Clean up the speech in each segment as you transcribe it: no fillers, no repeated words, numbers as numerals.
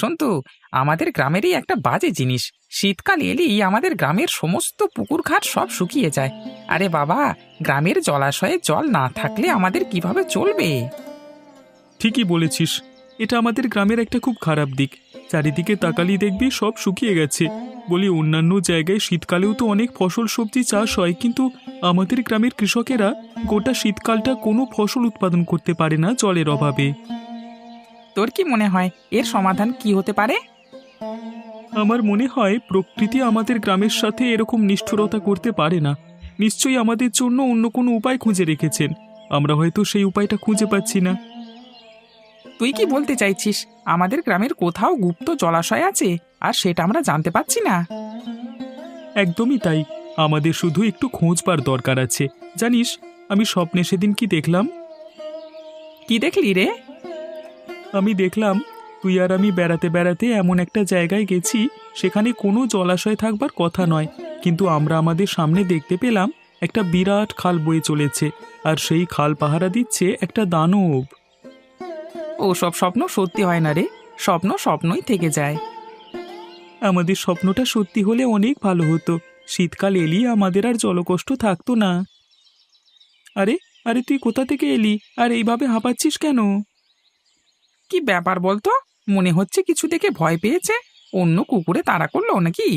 সন্তু, আমাদের গ্রামেরই একটা বাজে জিনিস, শীতকাল এলেই আমাদের গ্রামের সমস্ত পুকুর ঘাট সব শুকিয়ে যায়। আরে বাবা, গ্রামের জলাশয়ে জল না থাকলে আমাদের কিভাবে চলবে? ঠিকই বলেছিস। এটা আমাদের গ্রামের একটা খুব খারাপ দিক। চারিদিকে তাকালি দেখবি সব শুকিয়ে গেছে। বলি অন্যান্য জায়গায় শীতকালেও তো অনেক ফসল সবজি চাষ হয়, কিন্তু আমাদের গ্রামের কৃষকেরা গোটা শীতকালটা কোনো ফসল উৎপাদন করতে পারে না জলের অভাবে। তোর কি মনে হয় এর সমাধান কি হতে পারে? আমার মনে হয় প্রকৃতি আমাদের গ্রামের সাথে এরকম নিষ্ঠুরতা করতে পারে না। নিশ্চয়ই আমাদের জন্য অন্য কোনো উপায় খুঁজে রেখেছেন। আমরা হয়তো সেই উপায়টা খুঁজে পাচ্ছি না। তুই কি বলতে চাইছিস আমাদের গ্রামের কোথাও গুপ্ত জলাশয় আছে আর সেটা আমরা জানতে পাচ্ছি না? একদমই তাই। আমাদের শুধু একটু খোঁজবার দরকার আছে। জানিস, আমি স্বপ্নে সেদিন কি দেখলাম? কি দেখলি রে? আমি দেখলাম তুই আর আমি বেড়াতে বেড়াতে এমন একটা জায়গায় গেছি, সেখানে কোনো জলাশয় থাকবার কথা নয়, কিন্তু আমরা আমাদের সামনে দেখতে পেলাম একটা বিরাট খাল বয়ে চলেছে, আর সেই খাল পাহারা দিচ্ছে একটা দানব। ও সব স্বপ্ন সত্যি হয় না রে, স্বপ্ন স্বপ্নই থেকে যায়। আমাদের স্বপ্নটা সত্যি হলে অনেক ভালো হতো। শীতকাল এলি আমাদের আর জলকষ্ট থাকতো না। আরে আরে, তুই কোথা থেকে এলি আর এইভাবে হাঁপাচ্ছিস কেন? কি ব্যাপার বলতো? মনে হচ্ছে কিছু দেখে ভয় পেয়েছে, অন্য কুকুরে তাড়া করলো নাকি?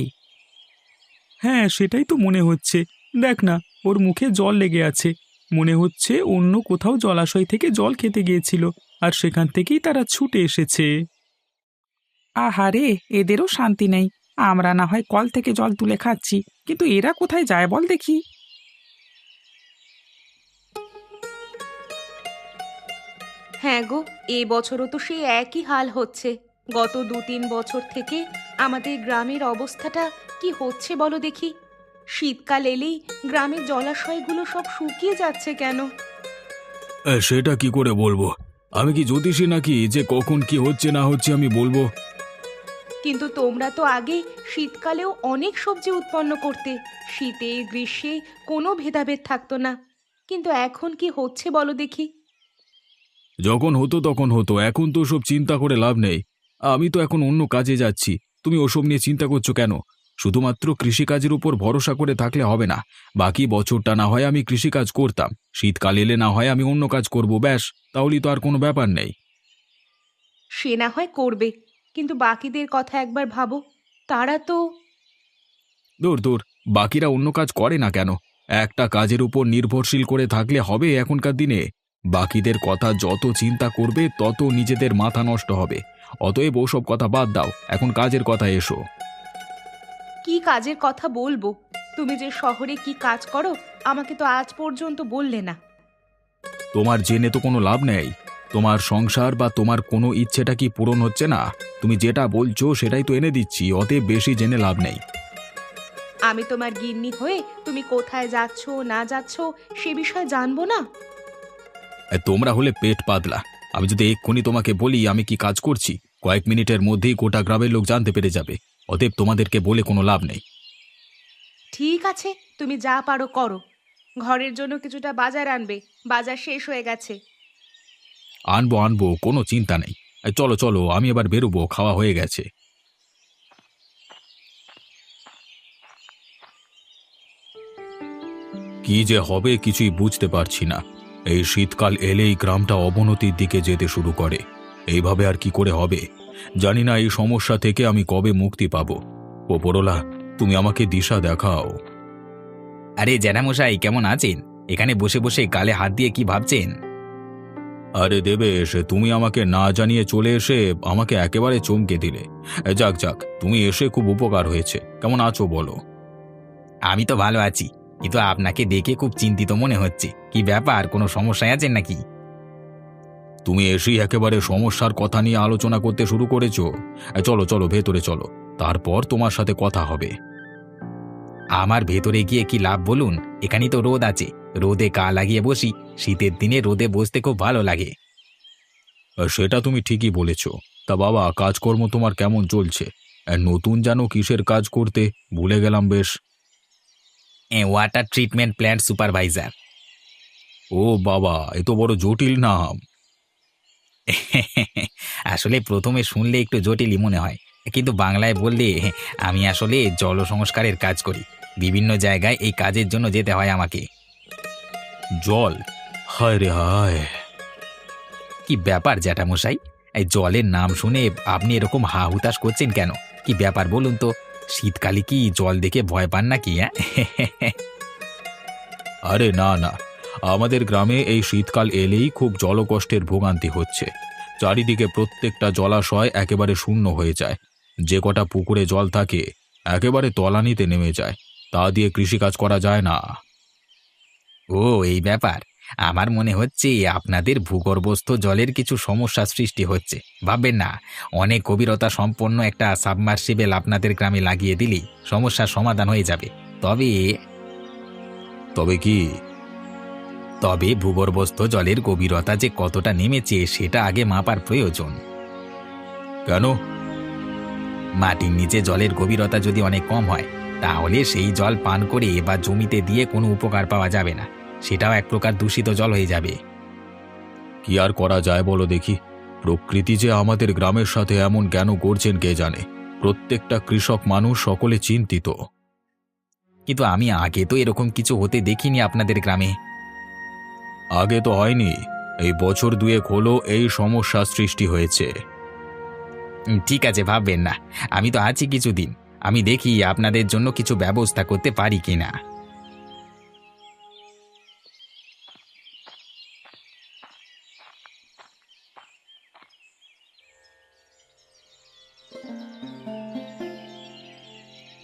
হ্যাঁ, সেটাই তো মনে হচ্ছে। দেখ না, ওর মুখে জল লেগে আছে। মনে হচ্ছে অন্য কোথাও জলাশয় থেকে জল খেতে গিয়েছিল, আর সেখান থেকেই তারা ছুটে এসেছে। আহারে, এদেরও শান্তি নেই। আমরা না হয় কল থেকে জল তুলে খাচ্ছি, কিন্তু এরা কোথায় যায় বল দেখি। হ্যাঁ গো, এই বছরও তো সেই একই হাল হচ্ছে। গত 2-3 বছর থেকে আমাদের গ্রামের অবস্থাটা কি হচ্ছে বলো দেখি। শীতকাল এলেই গ্রামের জলাশয়গুলো সব শুকিয়ে যাচ্ছে কেন? সেটা কি করে বলবো? আমি কি জ্যোতিষী নাকি যে কখন কি হচ্ছে না হচ্ছে আমি বলবো? কিন্তু তোমরা তো আগে শীতকালেও অনেক সবজি উৎপন্ন করতে, শীতে গ্রীষ্মে কোনো ভেদাভেদ থাকতো না। কিন্তু এখন কি হচ্ছে বলো দেখি। যখন হতো তখন হতো, এখন তো সব চিন্তা করে লাভ নেই। আমি তো এখন অন্য কাজে যাচ্ছি। তুমি ওসব নিয়ে চিন্তা করছো কেন? শুধুমাত্র কৃষিকাজের উপর ভরসা করে থাকলে হবে না। বাকি বছরটা না হয় আমি কৃষিকাজ করতাম, শীতকাল এলে না হয় আমি অন্য কাজ করব, ব্যাস। তাহলেই তো আর কোনো ব্যাপার নেই। সে না হয় করবে, কিন্তু বাকিদের কথা একবার ভাবো। তারা তো দূর দূর, বাকিরা অন্য কাজ করে না কেন? একটা কাজের উপর নির্ভরশীল করে থাকলে হবে এখনকার দিনে? বাকিদের কথা যত চিন্তা করবে তত নিজেদের মাথা নষ্ট হবে। অতএব ওসব কথা বাদ দাও, এখন কাজের কথা এসো। কি কাজের কথা বলবো? তুমি যে শহরে কি কাজ করো আমাকে তো আজ পর্যন্ত বললে না। তোমার জেনে তো কোনো লাভ নেই। তোমার সংসার বা তোমার কোনো ইচ্ছেটা কি পূরণ হচ্ছে না? তুমি যেটা বলছো সেটাই তো এনে দিচ্ছি, অতএব বেশি জেনে লাভ নেই। আমি তোমার গিন্নি হয়ে তুমি কোথায় যাচ্ছ না যাচ্ছ সে বিষয়ে জানবো না? তোমরা হলে পেট পাতলা। আমি যদি এক্ষুনি তোমাকে বলি আমি কি কাজ করছি, কয়েক মিনিটের মধ্যেই গোটা গ্রামের লোক জানতে পেরে যাবে। অতএব তোমাদেরকে বলে কোনো লাভ নেই। ঠিক আছে, তুমি যা পারো করো। ঘরের জন্য কিছুটা বাজার আনবে, বাজার শেষ হয়ে গেছে। আনবো আনবো, কোনো চিন্তা নেই। চলো চলো, আমি এবার বেরোবো, খাওয়া হয়ে গেছে। কি যে হবে কিছুই বুঝতে পারছি না। এই শীতকাল এলেই গ্রামটা অবনতির দিকে যেতে শুরু করে। এইভাবে আর কি করে হবে? জানি না এই সমস্যা থেকে আমি কবে মুক্তি পাবো। ওপরওয়ালা, তুমি আমাকে দিশা দেখাও। আরে জ্যাঠামশাই, কেমন আছেন? এখানে বসে বসে গালে হাত দিয়ে কি ভাবছেন? আরে দেবেশ, তুমি আমাকে না জানিয়ে চলে এসে আমাকে একেবারে চমকে দিলে। যাক যাক, তুমি এসে খুব উপকার হয়েছে। কেমন আছো বলো? আমি তো ভালো আছি, কিন্তু আপনাকে দেখে খুব চিন্তিত মনে হচ্ছে। কি ব্যাপার, কোনো সমস্যায় আছেন নাকি? তুমি এসেই একেবারে সমস্যার কথা নিয়ে আলোচনা করতে শুরু করেছো। চলো চলো, ভেতরে চলো, তারপর তোমার সাথে কথা হবে। আমার ভেতরে গিয়ে কি লাভ বলুন? এখানেই তো রোদ আছে, রোদে গা লাগিয়ে বসি। শীতের দিনে রোদে বসতে খুব ভালো লাগে। সেটা তুমি ঠিকই বলেছ। তা বাবা, কাজকর্ম তোমার কেমন চলছে? নতুন জানো কিসের কাজ করতে? ভুলে গেলাম বেশ। Water treatment plant supervisor. ও বাবা, এ তো বড় জটিল নাম। আসলে প্রথমে শুনলে একটু জটিলই মনে হয়, কিন্তু বাংলায় বললে আমি আসলে জল সংস্কারের কাজ করি। বিভিন্ন জায়গায় এই কাজের জন্য যেতে হয় আমাকে। জল? হায় রে হায়! কি ব্যাপার জ্যাঠামশাই, এই জলের নাম শুনে আপনি এরকম হা হুতাশ করছেন কেন? কি ব্যাপার বলুন তো? শীতকালে কি জল দেখে ভয় পান নাকি? হ্যাঁ? আরে না না, আমাদের গ্রামে এই শীতকাল এলেই খুব জলকষ্টের ভোগান্তি হচ্ছে। চারিদিকে প্রত্যেকটা জলাশয় একেবারে শূন্য হয়ে যায়। যে কটা পুকুরে জল থাকে একেবারে তলানিতে নেমে যায়। তা দিয়ে কৃষিকাজ করা যায় না। ও, এই ব্যাপার। আমার মনে হচ্ছে আপনাদের ভূগর্ভস্থ জলের কিছু সমস্যা সৃষ্টি হচ্ছে। ভাববেন না, অনেক গভীরতা সম্পন্ন একটা সাবমার্সিবল আপনাদের গ্রামে লাগিয়ে দিলেই সমস্যার সমাধান হয়ে যাবে। তবে তবে কি? তবে ভূগর্ভস্থ জলের গভীরতা যে কতটা নেমেছে সেটা আগে মাপার প্রয়োজন। কেন? মাটির নিচে জলের গভীরতা যদি অনেক কম হয়, তাহলে সেই জল পান করে বা জমিতে দিয়ে কোনো উপকার পাওয়া যাবে না। সেটাও এক প্রকার দূষিত জল হয়ে যাবে। কি আর করা যায় বলো দেখি? প্রকৃতি যে আমাদের গ্রামের সাথে এমন কেন করছেন কে জানে। প্রত্যেকটা কৃষক মানুষ সকলে চিন্তিত। কিন্তু আমি আগে তো এরকম কিছু হতে দেখিনি আপনাদের গ্রামে। আগে তো হয়নি, এই বছর দুয়েক হলো এই সমস্যা সৃষ্টি হয়েছে। ঠিক আছে, ভাববেন না। আমি তো আছি কিছুদিন। আমি দেখি আপনাদের জন্য কিছু ব্যবস্থা করতে পারি কিনা।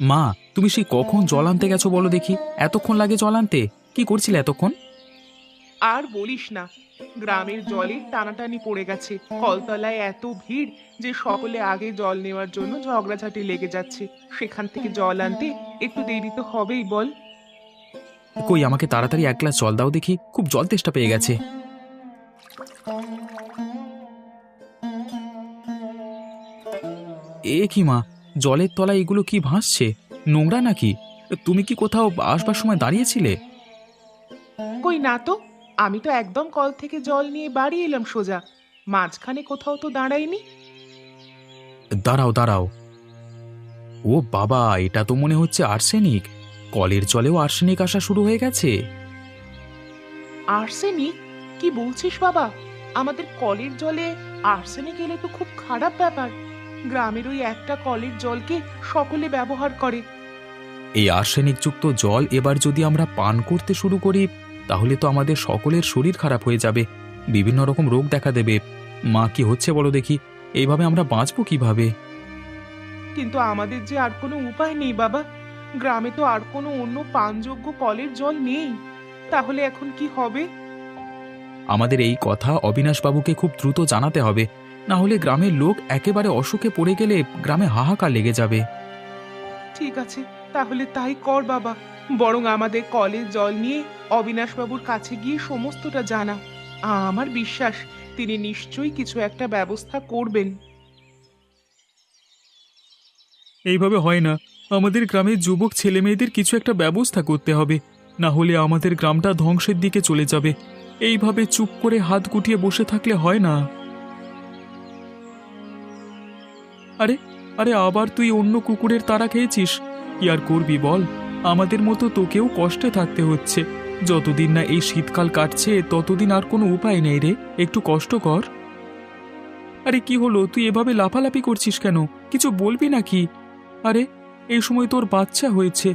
মা, তুমি সেই কখন জল আনতে গেছো বলো দেখি? এতক্ষণ লাগে জল আনতে? কি করছিলে এতক্ষণ? আর বলিস না, গ্রামের জলে টানাটানি পড়ে গেছে। কলতলায় এত ভিড় যে সকলে আগে জল নেওয়ার জন্য ঝগড়াঝাটি লেগে যাচ্ছে। সেখান থেকে জল আনতে একটু দেরি তো হবেই বল। কই, আমাকে তাড়াতাড়ি এক গ্লাস জল দাও দেখি, খুব জল তেষ্টা পেয়ে গেছে। এ কি মা, জলের তলায় এগুলো কি ভাসছে? নোংরা নাকি? তুমি কি কোথাও আসবার সময় দাঁড়িয়েছিলে? কই না তো, আমি তো একদম কল থেকে জল নিয়ে বাড়ি এলাম সোজা। মাঝখানে কোথাও তো দাঁড়াইনি। দাঁড়াও দাঁড়াও, ও বাবা, এটা তো মনে হচ্ছে আর্সেনিক। কলের জলেও আর্সেনিক আসা শুরু হয়ে গেছে। আর্সেনিক? কি বলছিস বাবা? আমাদের কলের জলে আর্সেনিক এলে তো খুব খারাপ ব্যাপার। গ্রামের ওই একটা কলের জলকে সকলে ব্যবহার করে। এই আর্সেনিকযুক্ত জল এবার যদি আমরা পান করতে শুরু করি, তাহলে তো আমাদের সকলের শরীর খারাপ হয়ে যাবে, বিভিন্ন রকম রোগ দেখা দেবে। মা, কি হচ্ছে বলো দেখি? এইভাবে আমরা বাঁচবো কিভাবে? কিন্তু আমাদের যে আর কোনো উপায় নেই বাবা। গ্রামে তো আর কোনো অন্য পানযোগ্য কলের জল নেই। তাহলে এখন কি হবে? আমাদের এই কথা অবিনাশবাবুকে খুব দ্রুত জানাতে হবে, না হলে গ্রামের লোক একেবারে অসুখে পড়ে গেলে গ্রামে হাহাকার লেগে যাবে। ঠিক আছে, তাহলে তাই কর বাবা। বরং আমাদের কলের জল নিয়ে অবিনাশবাবুর কাছে গিয়ে সমস্তটা জানা। আমার বিশ্বাস তিনি নিশ্চয়ই কিছু একটা ব্যবস্থা করবেন। এইভাবে হয় না, আমাদের গ্রামের যুবক ছেলেমেয়েদের কিছু একটা ব্যবস্থা করতে হবে, না হলে আমাদের গ্রামটা ধ্বংসের দিকে চলে যাবে। এইভাবে চুপ করে হাত গুটিয়ে বসে থাকলে হয় না। আরে আরে, আবার তুই অন্য কুকুরের তাড়া খেয়েছিস? কি আর করবি বল, আমাদের মতো তোকেও কষ্টে থাকতে হচ্ছে। যতদিন না এই শীতকাল কাটছে ততদিন আর কোনো উপায় নেই রে, একটু কষ্ট কর। আরে কি হলো, তুই এভাবে লাফালাফি করছিস কেন? কিছু বলবি নাকি? আরে, এই সময় তোর বাচ্চা হয়েছে,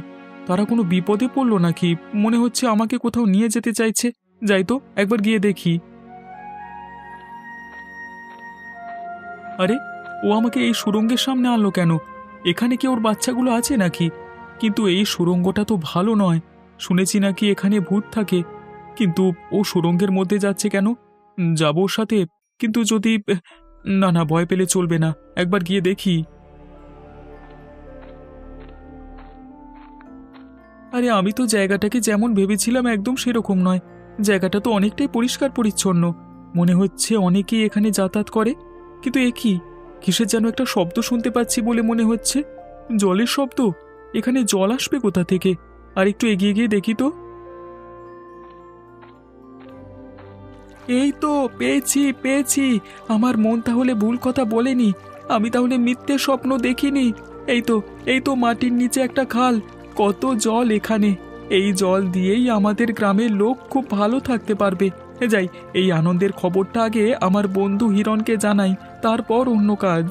তারা কোনো বিপদে পড়লো নাকি? মনে হচ্ছে আমাকে কোথাও নিয়ে যেতে চাইছে। যাই তো, একবার গিয়ে দেখি। আরে, ও আমাকে এই সুড়ঙ্গের সামনে আনলো কেন? এখানে কি ওর বাচ্চাগুলো আছে নাকি? কিন্তু এই সুড়ঙ্গটা তো ভালো নয়, শুনেছি নাকি এখানে ভূত থাকে। কিন্তু ও সুড়ঙ্গের মধ্যে যাচ্ছে কেন? যাবো ওর সাথে, কিন্তু যদি... না না, ভয় পেলে চলবে না, একবার গিয়ে দেখি। আরে, আমি তো জায়গাটাকে যেমন ভেবেছিলাম একদম সেরকম নয়। জায়গাটা তো অনেকটাই পরিষ্কার পরিচ্ছন্ন, মনে হচ্ছে অনেকেই এখানে যাতায়াত করে। কিন্তু এ কি, কিসের যেন একটা শব্দ শুনতে পাচ্ছি বলে মনে হচ্ছে। জলের শব্দ? এখানে জল আসবে কোথা থেকে? আর একটু এগিয়ে গিয়ে দেখি তো। এই তো পেয়েছি পেয়েছি। আমার মন তাহলে ভুল কথা বলেনি, আমি তাহলে মিথ্যে স্বপ্ন দেখিনি। এই তো মাটির নিচে একটা খাল, কত জল এখানে। এই জল দিয়েই আমাদের গ্রামের লোক খুব ভালো থাকতে পারবে। যাই, এই আনন্দের খবরটা আগে আমার বন্ধু হিরণকে জানাই, তারপর অন্য কাজ।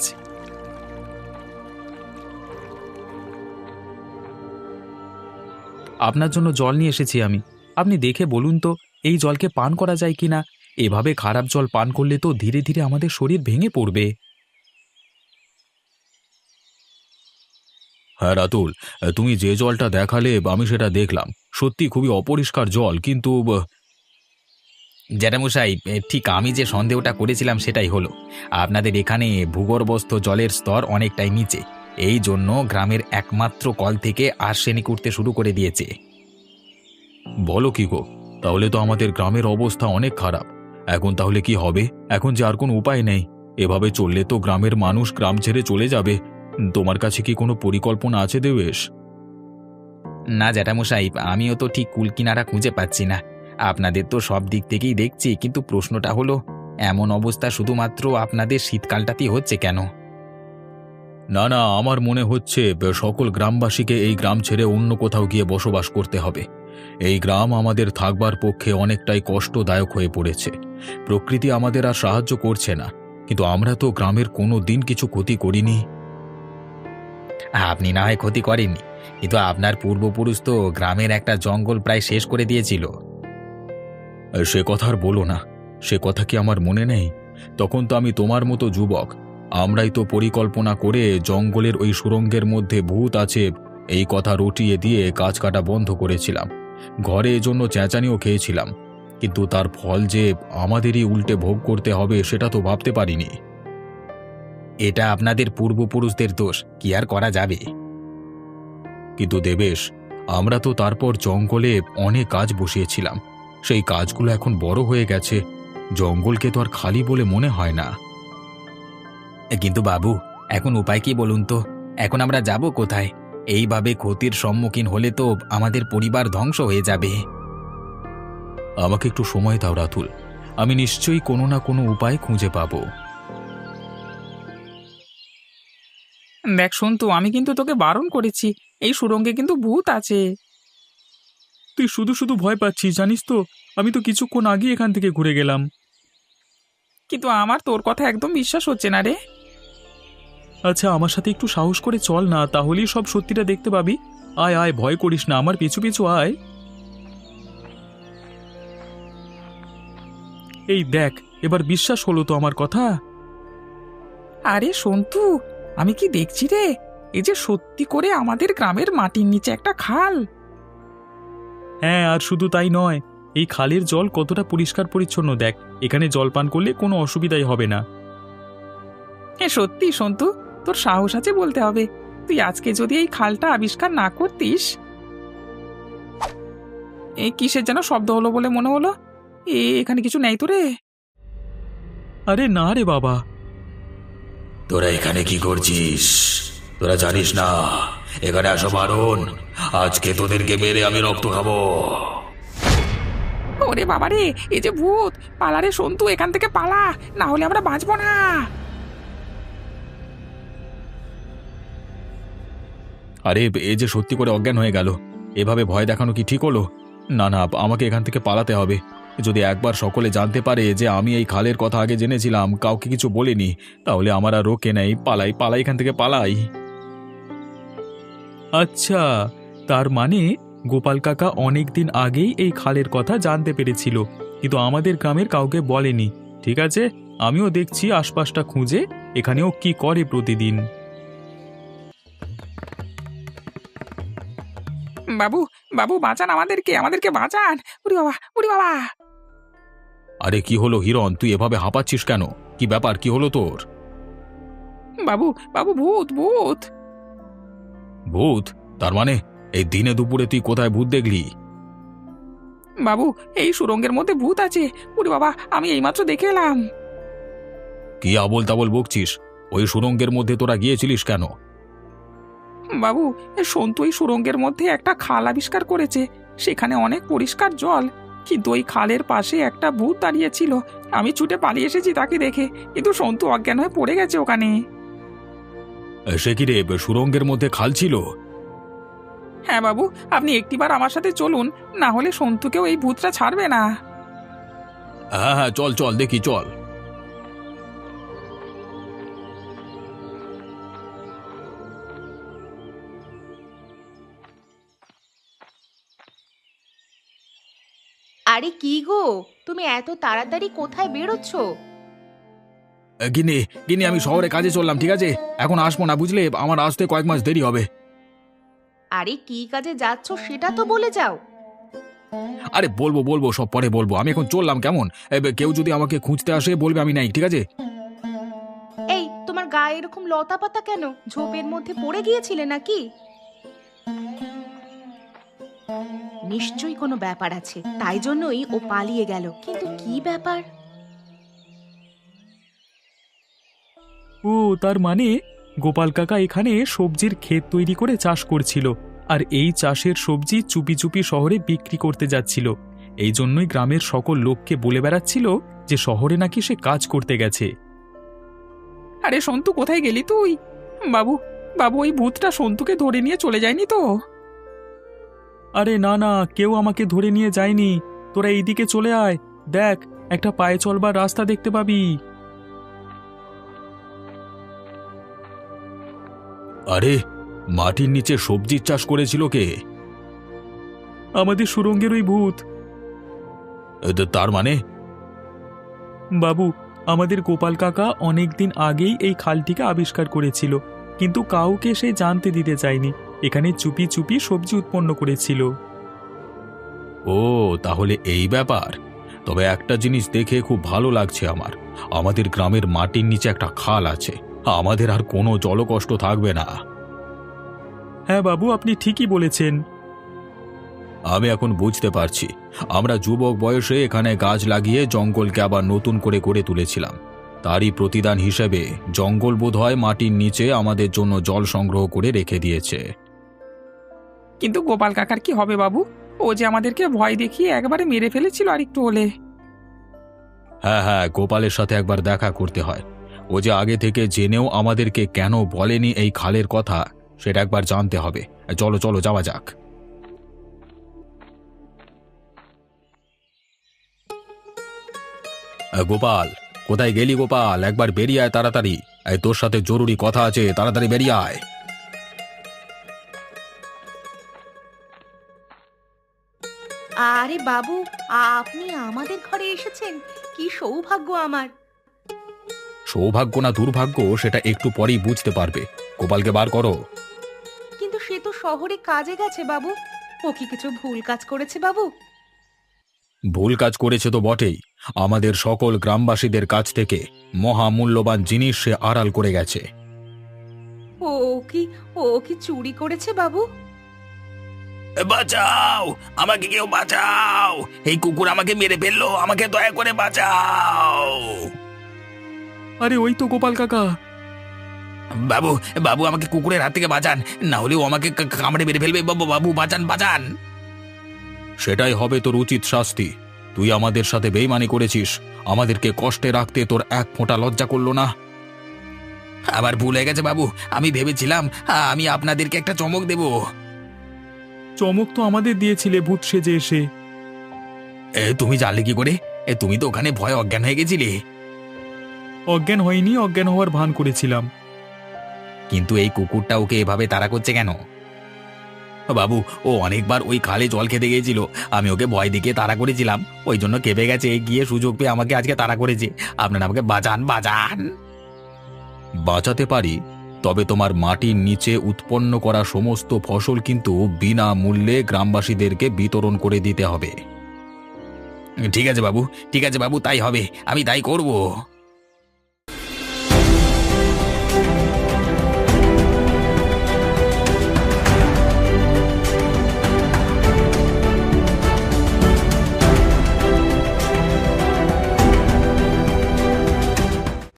আপনার জন্য জল নিয়ে এসেছি আমি, আপনি দেখে বলুন তো এই জলকে পান করা যায় কিনা। এভাবে খারাপ জল পান করলে তো ধীরে ধীরে আমাদের শরীর ভেঙে পড়বে। হ্যাঁ রাতুল, তুমি যে জলটা দেখালে আমি সেটা দেখলাম, সত্যি খুবই অপরিষ্কার জল, কিন্তু জ্যাঠামশাই, ঠিক আমি যে সন্দেহটা করেছিলাম সেটাই হলো। আপনাদের এখানে ভূগর্ভস্থ জলের স্তর অনেকটাই নিচে, এই জন্য গ্রামের একমাত্র কল থেকে আর্সেনিক উঠতে শুরু করে দিয়েছে। বলো কি গো, তাহলে তো আমাদের গ্রামের অবস্থা অনেক খারাপ। এখন তাহলে কি হবে? এখন যে আর কোনো উপায় নেই, এভাবে চললে তো গ্রামের মানুষ গ্রাম ছেড়ে চলে যাবে। তোমার কাছে কি কোনো পরিকল্পনা আছে দেবেশ? না জ্যাঠামশাই, আমিও তো ঠিক কুলকিনারা খুঁজে পাচ্ছি না। আপনাদের তো সব দিক থেকেই দেখছি, কিন্তু প্রশ্নটা হলো এমন অবস্থা শুধুমাত্র আপনাদের শীতকালটাতেই হচ্ছে কেন? না না, আমার মনে হচ্ছে সকল গ্রামবাসীকে এই গ্রাম ছেড়ে অন্য কোথাও গিয়ে বসবাস করতে হবে। এই গ্রাম আমাদের থাকবার পক্ষে অনেকটাই কষ্টদায়ক হয়ে পড়েছে। প্রকৃতি আমাদের আর সাহায্য করছে না, কিন্তু আমরা তো গ্রামের কোনো দিন কিছু ক্ষতি করিনি। আপনি না হয় ক্ষতি করেননি, কিন্তু আপনার পূর্বপুরুষ তো গ্রামের একটা জঙ্গল প্রায় শেষ করে দিয়েছিল। সে কথা আর বলো না, সে কথা কি আমার মনে নেই? তখন তো আমি তোমার মতো যুবক, আমরাই তো পরিকল্পনা করে জঙ্গলের ওই সুড়ঙ্গের মধ্যে ভূত আছে এই কথা রটিয়ে দিয়ে গাছ কাটা বন্ধ করেছিলাম। ঘরে এজন্য চেঁচানিও খেয়েছিলাম, কিন্তু তার ফল যে আমাদেরই উল্টে ভোগ করতে হবে সেটা তো ভাবতে পারিনি। এটা আপনাদের পূর্বপুরুষদের দোষ, কি আর করা যাবে? কিন্তু দেবেশ, আমরা তো তারপর জঙ্গলে অনেক কাজ বসিয়েছিলাম, সেই কাজগুলো এখন বড় হয়ে গেছে। জঙ্গলকে তো আর খালি বলে মনে হয় না। কিন্তু বাবু, এখন উপায় কি বলুন তো? এখন আমরা যাব কোথায়? এইভাবে ক্ষতির সম্মুখীন হলে তো আমাদের পরিবার ধ্বংস হয়ে যাবে। আমাকে একটু সময় দাও রাতুল, আমি নিশ্চয়ই কোনো না কোনো উপায় খুঁজে পাবো। দেখ সন্তু, আমি কিন্তু তোকে বারণ করেছি, এই সুড়ঙ্গে কিন্তু ভূত আছে। তুই শুধু শুধু ভয় পাচ্ছিস জানিস তো, আমি তো কিছুক্ষণ আগে এখান থেকে ঘুরে গেলাম। কিন্তু আমার তোর কথা একদম বিশ্বাস হচ্ছে না রে। আচ্ছা, আমার সাথে একটু সাহস করে চল না, তাহলেই সব সত্যিটা দেখতে পাবি। আয় আয়, ভয় করিস না, আমার পিছু পিছু আয়। এই দেখ, এবার বিশ্বাস হলো তো আমার কথা? আরে সন্তু, আমি কি দেখছি রে, এই যে সত্যি করে আমাদের গ্রামের মাটির নিচে একটা খাল। হ্যাঁ, আর শুধু তাই নয়, এই খালের জল কতটা পরিষ্কার পরিচ্ছন্ন দেখ, এখানে জল পান করলে কোনো অসুবিধাই হবে না। সত্যি সন্তু, তোর সাহস আছে বলতে হবে। তুই আজকে যদি এই খালটা আবিষ্কার না করতিস। এই কিসের যেন শব্দ হলো বলে মনে হলো, এখানে কিছু নেই তো রে? আরে না রে বাবা। তোরা এখানে কি করছিস? তোরা জানিস না এখানে আসা বারণ? আজকে তোদেরকে মেরে আমি রক্ত খাবো। ওরে বাবা রে, এই যে ভূত! পালা রে সন্তু, এখান থেকে পালা, না হলে আমরা বাঁচবো না। আরে এ যে সত্যি করে অজ্ঞান হয়ে গেল, এভাবে ভয় দেখানো কি ঠিক হলো? না না, আমাকে এখান থেকে পালাতে হবে। যদি একবার সকলে জানতে পারে যে আমি এই খালের কথা আগে জেনেছিলাম, কাউকে কিছু বলিনি, তাহলে আমার আর রোকে নেই। পালাই পালাই, এখান থেকে পালাই। আচ্ছা, তার মানে গোপাল কাকা অনেক দিন আগেই এই খালের কথা জানতে পেরেছিল, কিন্তু আমাদের গ্রামের কাউকে বলেনি। ঠিক আছে, আমিও দেখছি আশপাশটা খুঁজে এখানেও কি করে প্রতিদিন। বাবু, বাবু বাঁচান আমাদেরকে, আমাদেরকে বাঁচান! উরি বাবা, উরি বাবা! আরে কি হলো হিরণ, তুই এভাবে হাঁপাচ্ছিস কেন? কি ব্যাপার, কি হলো তোর? বাবু, বাবু, ভূত, ভূত! ভূত? তার মানে এই দিনে দুপুরে তুই কোথায় ভূত দেখলি? বাবু, এই সুড়ঙ্গের মধ্যে ভূত আছে। উরি বাবা, আমি এইমাত্র দেখে এলাম। কি আবোল তাবোল বকছিস? ওই সুড়ঙ্গের মধ্যে তোরা গিয়েছিলিস কেন? বাবু, সন্তু এই সুড়ঙ্গের মধ্যে একটা খাল আবিষ্কার করেছে, সেখানে অনেক পরিষ্কার জল। কিন্তু ওই খালের পাশে একটা ভূত দাঁড়িয়েছিল। আমি ছুটে পালিয়ে এসেছি তাকে দেখে, কিন্তু সন্তু অজ্ঞান হয়ে পড়ে গেছে ওখানে। সে কি রে, সুরঙ্গের মধ্যে খাল ছিল? হ্যাঁ বাবু, আপনি একটিবার আমার সাথে চলুন, না হলে সন্তুকেও এই ভূতটা ছাড়বে না। হ্যাঁ হ্যাঁ, চল চল দেখি, চল। আরে কি গো, তুমি এত তাড়াতাড়ি কোথায় বেরোচ্ছ? গিনি গিনি, আমি শহরে কাজে চললাম, ঠিক আছে? এখন আসবো না, বুঝলে? আমার আসতে কয়েক মাস দেরি হবে। আরে কি কাজে যাচ্ছ সেটা তো বলে যাও। আরে বলবো বলবো, সব পরে বলবো। আমি এখন চললাম, কেমন? কেউ যদি আমাকে খুঁজতে আসে বলবে আমি নাই, ঠিক আছে? এই তোমার গায়ে এরকম লতা পাতা কেন? ঝোপের মধ্যে পড়ে গিয়েছিলে নাকি? নিশ্চয়ই কোনো ব্যাপার আছে, তাই জন্যই ও পালিয়ে গেল। কিন্তু কি ব্যাপার? ও, তার মানে গোপাল কাকা এখানে সবজির ক্ষেত তৈরি করে চাষ করছিল, আর এই চাষের সবজি চুপি চুপি শহরে বিক্রি করতে যাচ্ছিল। এই জন্যই গ্রামের সকল লোককে বলে বেড়াচ্ছিল যে শহরে নাকি সে কাজ করতে গেছে। আরে সন্তু, কোথায় গেলি তুই? বাবু বাবু, ওই ভূতটা সন্তুকে ধরে নিয়ে চলে যায়নি তো? আরে না না, কেউ আমাকে ধরে নিয়ে যায়নি। তোরা এইদিকে চলে আয়, দেখ একটা পায়ে চলবার রাস্তা দেখতে পাবি। আরে, মাটির নিচে সবজির চাষ করেছিল কে? আমাদের সুরঙ্গের ওই ভূত। তার মানে? বাবু, আমাদের গোপাল কাকা অনেক দিন আগেই এই খালটিকে আবিষ্কার করেছিল, কিন্তু কাউকে সে জানতে দিতে চায়নি। এখানে চুপি চুপি সবজি উৎপন্ন করেছিল। ও, তাহলে এই ব্যাপার। তবে একটা জিনিস দেখে খুব ভালো লাগছে আমার। আমাদের গ্রামের মাটির নিচে একটা খাল আছে, আমাদের আর কোনো জলকষ্ট থাকবে না। হ্যাঁ বাবু, আপনি ঠিকই বলেছেন। আমি এখন বুঝতে পারছি, আমরা যুবক বয়সে এখানে গাছ লাগিয়ে জঙ্গলকে আবার নতুন করে গড়ে তুলেছিলাম। তারই প্রতিদান হিসেবে জঙ্গল বোধহয় মাটির নিচে আমাদের জন্য জল সংগ্রহ করে রেখে দিয়েছে। কিন্তু গোপাল কাকার কি হবে বাবু? ও যে আমাদেরকে ভয় দেখিয়ে একবারে মেরে ফেলেছিল আর একটু হলে। হ্যাঁ হ্যাঁ, গোপালের সাথে একবার দেখা করতে হয়। ও যে আগে থেকে জেনেও আমাদেরকে কেন বলেনি এই খালের কথা, সেটা একবার জানতে হবে। চলো চলো, যাওয়া যাক। গোপাল, কোথায় গেলি গোপাল? একবার বেরিয়ে আয় তাড়াতাড়ি। এই তোর সাথে জরুরি কথা আছে, তাড়াতাড়ি বেরিয়ে আয়। আরে বাবু, আপনি আমাদের ঘরে এসেছেন, কি সৌভাগ্য আমার। সৌভাগ্য না দুর্ভাগ্য সেটা একটু পরেই বুঝতে পারবে। গোপালকে বার করো। কিন্তু সে তো শহরে কাজে গেছে বাবু। ও কি কিছু ভুল কাজ করেছে বাবু? ভুল কাজ করেছে তো বটেই। আমাদের সকল গ্রামবাসীদের কাছ থেকে মহামূল্যবান জিনিস সে আড়াল করে গেছে। ও ও কি চুরি করেছে বাবু? বাঁচাও, আমাকে কেউ বাঁচাও! এই কুকুর আমাকে মেরে ফেললো, আমাকে দয়া করে বাঁচাও! আরে ওই তো গোপাল কাকা। বাবু বাবু, আমাকে কুকুরের হাত থেকে বাঁচান, না হলে ও আমাকে কামড়ে মেরে ফেলবে। বাবু বাবু, বাঁচান বাঁচান! সেটাই হবে তোর উচিত শাস্তি। তুই আমাদের সাথে বেইমানি করেছিস, আমাদেরকে কষ্টে রাখতে তোর এক ফোঁটা লজ্জা করলো না? আবার ভুল হয়ে গেছে বাবু, আমি ভেবেছিলাম আমি আপনাদেরকে একটা চমক দেব। চমক তো আমাদের দিয়েছিলে ভূত সেজে এসে। তুমি জানলে কি করে? তুমি তো ওখানে ভয় অজ্ঞান হয়ে গেছিলে। অজ্ঞান হয়নি, অজ্ঞান হওয়ার ভান করেছিলাম। কিন্তু এই কুকুরটা ওকে এভাবে তাড়া করছে কেন? বাবু, ও অনেকবার ওই খালে জল খেতে গিয়েছিল, আমি ওকে ভয় দিকে তাড়া করেছিলাম, ওই জন্য কেঁপে গেছে, গিয়ে সুযোগ পেয়ে আমাকে আজকে তাড়া করেছে। আপনারা আমাকে বাঁচান বাঁচান! বাঁচাতে পারি, তবে তোমার মাটির নিচে উৎপন্ন করা সমস্ত ফসল কিন্তু বিনামূল্যে গ্রামবাসীদেরকে বিতরণ করে দিতে হবে। ঠিক আছে বাবু, ঠিক আছে বাবু, তাই হবে, আমি তাই করব।